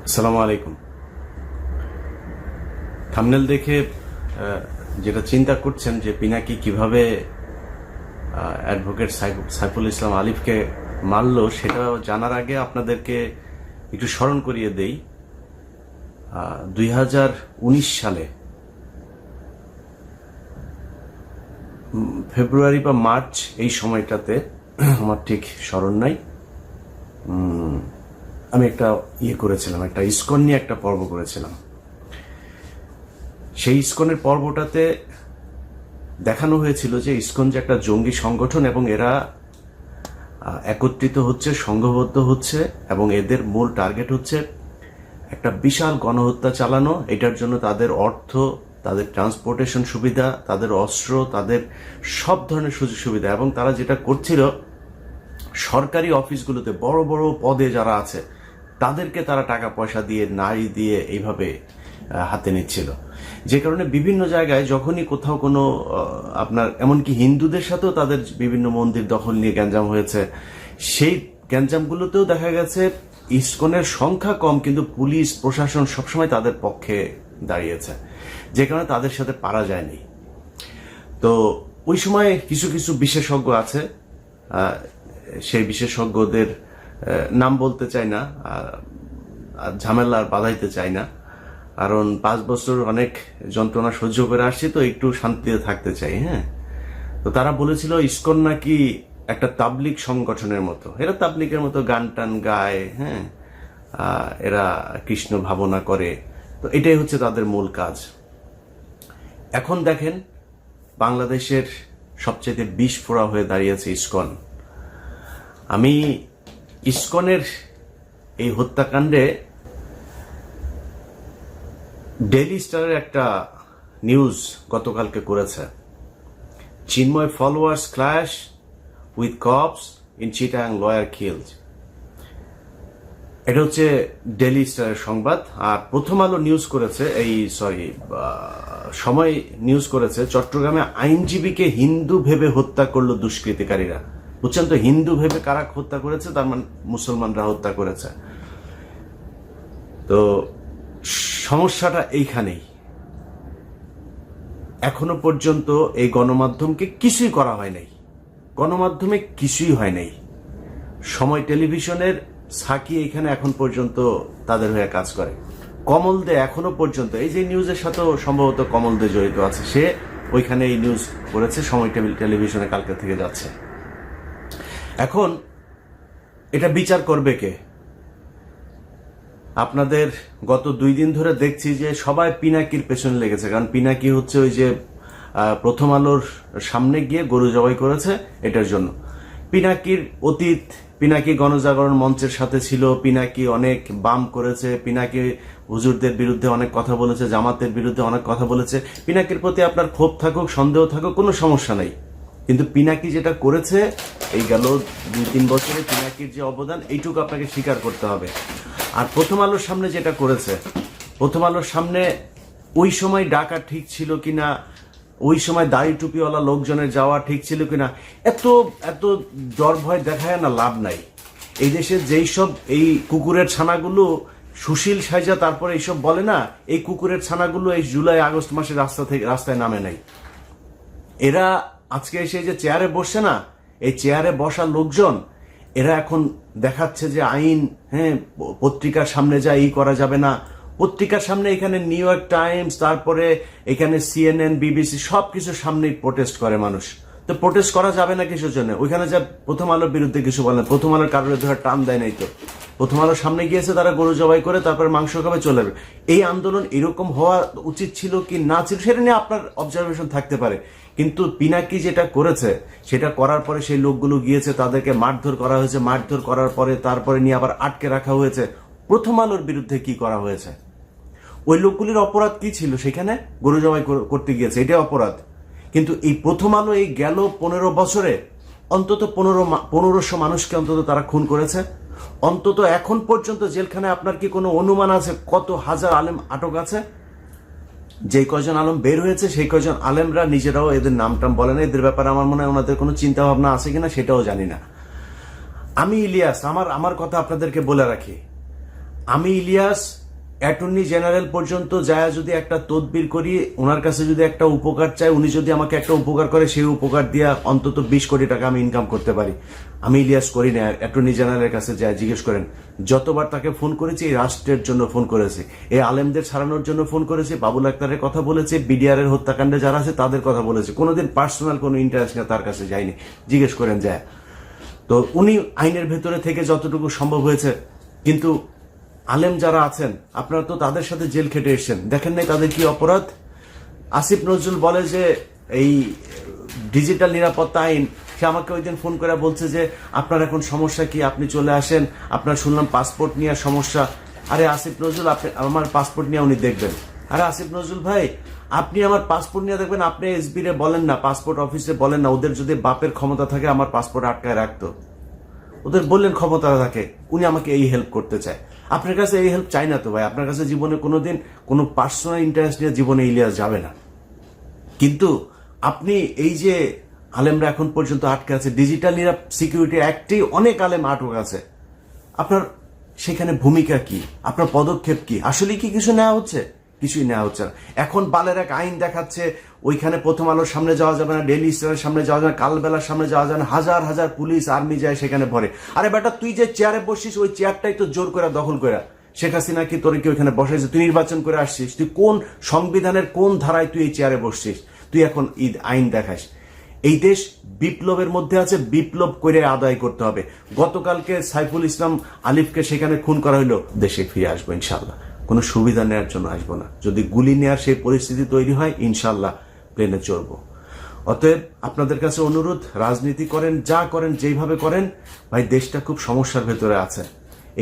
আসসালামু আলাইকুম। থাম্বনেল দেখে যেটা চিন্তা করছেন যে পিনাকি কিভাবে অ্যাডভোকেট সাইফুল ইসলাম আলিফকে মারল, সেটা জানার আগে আপনাদেরকে একটু স্মরণ করিয়ে দেই। 2019 সালে ফেব্রুয়ারি বা মার্চ, এই সময়টাতে আমার ঠিক স্মরণ নাই, আমি একটা করেছিলাম, একটা ইসকন নিয়ে একটা পর্ব করেছিলাম। সেই ইসকনের পর্বটাতে দেখানো হয়েছিল যে ইসকন যে একটা জঙ্গি সংগঠন এবং এরা একত্রিত হচ্ছে, সংঘবদ্ধ হচ্ছে এবং এদের মূল টার্গেট হচ্ছে একটা বিশাল গণহত্যা চালানো। এটার জন্য তাদের অর্থ, তাদের ট্রান্সপোর্টেশন সুবিধা, তাদের অস্ত্র, তাদের সব ধরনের সুযোগ সুবিধা, এবং তারা যেটা করছিল সরকারি অফিসগুলোতে বড় বড় পদে যারা আছে তাদেরকে তারা টাকা পয়সা দিয়ে, নারী দিয়ে এইভাবে হাতে নিচ্ছিল। যে কারণে বিভিন্ন জায়গায় যখনই কোথাও কোনো আপনার এমনকি হিন্দুদের সাথেও তাদের বিভিন্ন মন্দির দখল নিয়ে গ্যাঞ্জাম হয়েছে, সেই গ্যাঞ্জামগুলোতেও দেখা গেছে ইসকনের সংখ্যা কম কিন্তু পুলিশ প্রশাসন সবসময় তাদের পক্ষে দাঁড়িয়েছে, যে কারণে তাদের সাথে পারা যায়নি। তো ওই সময় কিছু কিছু বিশেষজ্ঞ আছে, সেই বিশেষজ্ঞদের নাম বলতে চাই না, ঝামেলা আর বাধাইতে চাই না, কারণ 5 বছর অনেক যন্ত্রণা সহ্য করে আসছি, তো একটু শান্তিতে থাকতে চাই। হ্যাঁ, তো তারা বলেছিল ইসকন নাকি একটা তাবলিগ সংগঠনের মতো, এরা তাবলিগের মতো গান টান গায়, হ্যাঁ, এরা কৃষ্ণ ভাবনা করে, তো এটাই হচ্ছে তাদের মূল কাজ। এখন দেখেন বাংলাদেশের সবচেয়ে বিষ ফোড়া হয়ে দাঁড়িয়েছে ইসকন। আমি ইসকনের এই হত্যাকাণ্ডে ডেইলি স্টারের একটা নিউজ গতকালকে করেছে, Chinmoy followers clash with cops in Chittagong, lawyer killed. এটা হচ্ছে ডেইলি স্টারের সংবাদ। আর প্রথম আলো নিউজ করেছে, সময় নিউজ করেছে, চট্টগ্রামে আইনজীবীকে হিন্দু ভেবে হত্যা করলো দুষ্কৃতিকারীরা। বুঝছেন তো, হিন্দু ভেবে কারা হত্যা করেছে, তার মানে মুসলমানরা হত্যা করেছে। তো সমস্যাটা এইখানেই। এখনো পর্যন্ত এই গণমাধ্যমকে কিছুই করা হয় নাই, গণমাধ্যমে কিছুই হয় নাই। সময় টেলিভিশনের সাকি এখানে এখন পর্যন্ত তাদের হয়ে কাজ করে। কমল দে এখনো পর্যন্ত, এই যে নিউজের সাথেও সম্ভবত কমল দে জড়িত আছে, সে ওইখানে এই নিউজ করেছে, সময় টেলিভিশনে কালকে থেকে যাচ্ছে। এখন এটা বিচার করবে কে? আপনাদের গত 2 দিন ধরে দেখছি যে সবাই পিনাকির পেছনে লেগেছে, কারণ পিনাকি হচ্ছে ওই যে প্রথম আলোর সামনে গিয়ে গরু জবাই করেছে, এটার জন্য। পিনাকির অতীত, পিনাকি গণজাগরণ মঞ্চের সাথে ছিল, পিনাকি অনেক বাম করেছে, পিনাকি হুজুরদের বিরুদ্ধে অনেক কথা বলেছে, জামাতের বিরুদ্ধে অনেক কথা বলেছে। পিনাকির প্রতি আপনার ক্ষোভ থাকুক, সন্দেহ থাকুক, কোনো সমস্যা নেই, কিন্তু পিনাকি যেটা করেছে এই গেল 2-3 বছরে, পিনাকির যে অবদান এইটুকু আপনাকে স্বীকার করতে হবে। আর প্রথম আলোর সামনে যেটা করেছে, প্রথম আলোর সামনে ওই সময় ডাকা ঠিক ছিল কিনা, ওই সময় দাড়ি টুপিওয়ালা লোকজনের যাওয়া ঠিক ছিল কিনা, এত এত ডর ভয় দেখায় না, লাভ নাই। এই দেশে যেই সব এই কুকুরের ছানাগুলো সুশীল সাইজা তারপরে এইসব বলে না, এই কুকুরের ছানাগুলো এই জুলাই আগস্ট মাসে রাস্তায় নামে নাই। এরা আজকে এসে যে চেয়ারে বসছে না, এই চেয়ারে বসা লোকজন এরা এখন দেখাচ্ছে যে আইন, হ্যাঁ, পত্রিকার সামনে যা এই করা যাবে না, পত্রিকার সামনে এখানে নিউ ইয়র্ক টাইমস, তারপরে এখানে CNN, BBC সবকিছুর সামনেই প্রোটেস্ট করে মানুষ। তো প্রোটেস্ট করা যাবে না কিছুর জন্য? ওইখানে যা প্রথম আলোর বিরুদ্ধে কিছু বলে না, প্রথম আলোর কারোর ধরে টান দেয় নাই তো। প্রথম আলোর সামনে গিয়েছে, তারা গরু জবাই করে তারপরে মাংস খাবে, চলে যাবে। এই আন্দোলন এরকম হওয়া উচিত ছিল কি না ছিল সেটা নিয়ে আপনার অবজারভেশন থাকতে পারে, কিন্তু পিনাকি যেটা করেছে সেটা করার পরে সেই লোকগুলো গিয়েছে, তাদেরকে মারধর করা হয়েছে, মারধর করার পরে তারপরে নিয়ে আবার আটকে রাখা হয়েছে। প্রথম আলোর বিরুদ্ধে কি করা হয়েছে? ওই লোকগুলির অপরাধ কি ছিল? সেখানে গরু জবাই করতে গিয়েছে, এটাই অপরাধ। কিন্তু এই প্রথম আলো এই গেল 15 বছরে অন্তত 1500 মানুষকে অন্তত তারা খুন করেছে। অন্তত এখন পর্যন্ত জেলখানায় আপনার কি কোনো অনুমান আছে কত হাজার আলেম আটক আছে? যেই কয়জন আলেম বের হয়েছে সেই কয়জন আলেমরা নিজেরাও এদের নামটাম বলে না, এদের ব্যাপারে আমার মনে হয় ওনাদের কোনো চিন্তা ভাবনা আছে কিনা সেটাও জানি না। আমি ইলিয়াস, আমার কথা আপনাদেরকে বলে রাখি, আমি ইলিয়াস অ্যাটর্নি জেনারেল পর্যন্ত যায় যদি একটা তদবির করি, ওনার কাছে যদি একটা উপকার চাই, উনি যদি আমাকে একটা উপকার করে, সেই উপকার দিয়ে অন্তত 20 কোটি টাকা আমি ইনকাম করতে পারি। আমি ইলিয়াস করি না। অ্যাটর্নি জেনারেলের কাছে যায় জিজ্ঞেস করেন, যতবার তাকে ফোন করেছি এই রাষ্ট্রের জন্য ফোন করেছি, এই আলেমদের ছাড়ানোর জন্য ফোন করেছি, বাবুল আক্তারের কথা বলেছে, বিডিআর এর হত্যাকাণ্ডে যারা আছে তাদের কথা বলেছে, কোনোদিন পার্সোনাল কোনো ইন্টারেস্ট নিয়ে তার কাছে যায়নি। জিজ্ঞেস করেন যায়। তো উনি আইনের ভেতরে থেকে যতটুকু সম্ভব হয়েছে, কিন্তু আলেম যারা আছেন আপনারা তো তাদের সাথে জেল খেটে এসেছেন, দেখেন নাই তাদের কি অপরাধ। আসিফ নজরুল বলে যে এই ডিজিটাল নিরাপত্তা আইন, সে আমাকে ওই দিন ফোন করে বলছে যে আপনার এখন সমস্যা কি, আপনি চলে আসেন, আপনার শুনলাম পাসপোর্ট নিয়ে সমস্যা। আরে আসিফ নজরুল, আপনি আমার পাসপোর্ট নিয়ে উনি দেখবেন। আরে আসিফ নজরুল ভাই, আপনি আমার পাসপোর্ট নিয়ে দেখবেন, আপনি এসবি রে বলেন না, পাসপোর্ট অফিসে বলেন না, ওদের যদি বাপের ক্ষমতা থাকে আমার পাসপোর্ট আটকায় রাখতো, ওদের বললেন ক্ষমতা থাকে, উনি আমাকে এই হেল্প করতে চায়। আপনার কাছে এই হেল্প চাই না তো ভাই, আপনার কাছে জীবনে কোনোদিন কোনো পার্সোনাল ইন্টারেস্ট নিয়ে জীবনে ইলিয়াস যাবে না। কিন্তু আপনি এই যে আলেমরা এখন পর্যন্ত আটকে আছে, ডিজিটাল সিকিউরিটি অ্যাক্টেই অনেক আলেম আটক আছে, আপনার সেখানে ভূমিকা কি, আপনার পদক্ষেপ কি, আসলে কি কিছু নেওয়া হচ্ছে? কিছুই নেওয়া হচ্ছে না। এখন বালের এক আইন দেখাচ্ছে, ওইখানে প্রথম আলোর সামনে যাওয়া যাবে না, ডেইলি স্টারের সামনে যাওয়া যাবে না, কালবেলার সামনে যাওয়া যাবে না, হাজার হাজার পুলিশ আর্মি যায় সেখানে ভরে। আরে বেটা, তুই যে চেয়ারে বসছিস ওই চেয়ারটাই তো জোর করে দখল করে শেখ হাসিনা কি তোর কি ওইখানে বসাইছে? তুই নির্বাচন করে আসছিস, তুই কোন সংবিধানের কোন ধারায় তুই এই চেয়ারে বসছিস? তুই এখন ঈদ আইন দেখাস। এই দেশ বিপ্লবের মধ্যে আছে, বিপ্লব করে আদায় করতে হবে। গতকালকে সাইফুল ইসলাম আলিফকে সেখানে খুন করা হলো, দেশে ফিরে আসবো ইনশাল্লাহ, কোনো সুবিধা নেওয়ার জন্য আসবো না। যদি গুলি নেওয়ার সেই পরিস্থিতি তৈরি হয় ইনশাল্লাহ প্লেনে চড়বো। অতএব আপনাদের কাছে অনুরোধ, রাজনীতি করেন, যা করেন, যেইভাবে করেন, ভাই দেশটা খুব সমস্যার ভেতরে আছে।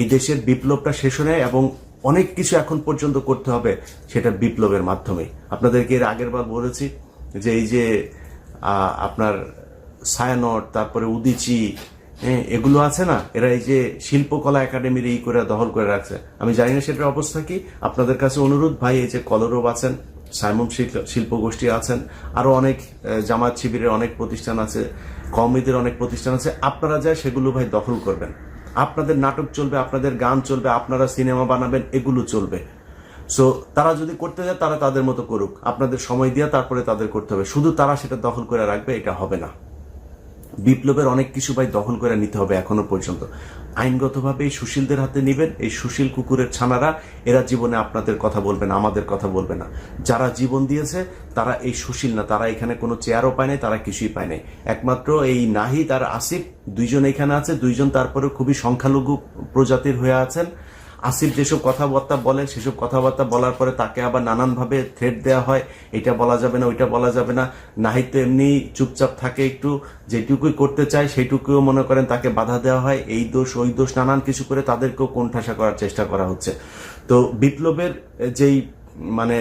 এই দেশের বিপ্লবটা শেষ হয়ে এবং অনেক কিছু এখন পর্যন্ত করতে হবে, সেটা বিপ্লবের মাধ্যমে। আপনাদেরকে এর আগের বার বলেছি যে এই যে আপনার ছায়ানট, তারপরে উদিচি, এগুলো আছে না, এরা এই যে শিল্পকলা একাডেমির এই করে দখল করে রাখছে। আমি জানি না সেটার অবস্থা কি। আপনাদের কাছে অনুরোধ ভাই, এই যে কলরব আছেন, সাইমন শিল্পগোষ্ঠী আছেন, আরো অনেক জামাত শিবিরের অনেক প্রতিষ্ঠান আছে, কওমিদের অনেক প্রতিষ্ঠান আছে, আপনারা যায় সেগুলো ভাই দখল করবেন। আপনাদের নাটক চলবে, আপনাদের গান চলবে, আপনারা সিনেমা বানাবেন, এগুলো চলবে। সো তারা যদি করতে যায় তারা তাদের মতো করুক, আপনাদের সময় দিয়ে তারপরে তাদের করতে হবে। শুধু তারা সেটা দখল করে রাখবে, এটা হবে না। বিপ্লবের অনেক কিছু ভাই দখল করে নিতে হবে। এখনো পর্যন্ত আইনগতভাবে এই সুশীলদের হাতে নিবেন। এই সুশীল কুকুরের ছানারা, এরা জীবনে আপনাদের কথা বলবে না, আমাদের কথা বলবে না। যারা জীবন দিয়েছে তারা এই সুশীল না, তারা এখানে কোনো চেয়ারও পায় নাই, তারা কিছুই পায় নাই। একমাত্র এই নাহিদ আর আসিফ দুইজন এখানে আছে, দুইজন তারপরে খুবই সংখ্যালঘু প্রজাতির হয়ে আছেন। আসিফ যেসব কথাবার্তা বলেন, সেসব কথাবার্তা বলার পরে তাকে আবার নানানভাবে থ্রেট দেওয়া হয়, এটা বলা যাবে না, ওইটা বলা যাবে না। নাহিদ তো এমনি চুপচাপ থাকে, একটু যেটুকুই করতে চায় সেইটুকুও মনে করেন তাকে বাধা দেওয়া হয়, এই দোষ ওই দোষ নানান কিছু করে তাদেরকেও কোণঠাসা করার চেষ্টা করা হচ্ছে। তো বিপ্লবের যেই মানে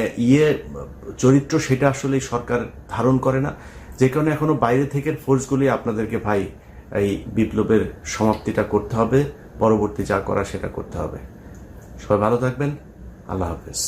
চরিত্র, সেটা আসলে সরকার ধারণ করে না, যে কারণে এখনো বাইরে থেকে ফোর্সগুলি আপনাদেরকে ভাই এই বিপ্লবের সমাপ্তিটা করতে হবে, পরবর্তী যা করা সেটা করতে হবে। সবাই ভালো থাকবেন, আল্লাহ হাফেজ।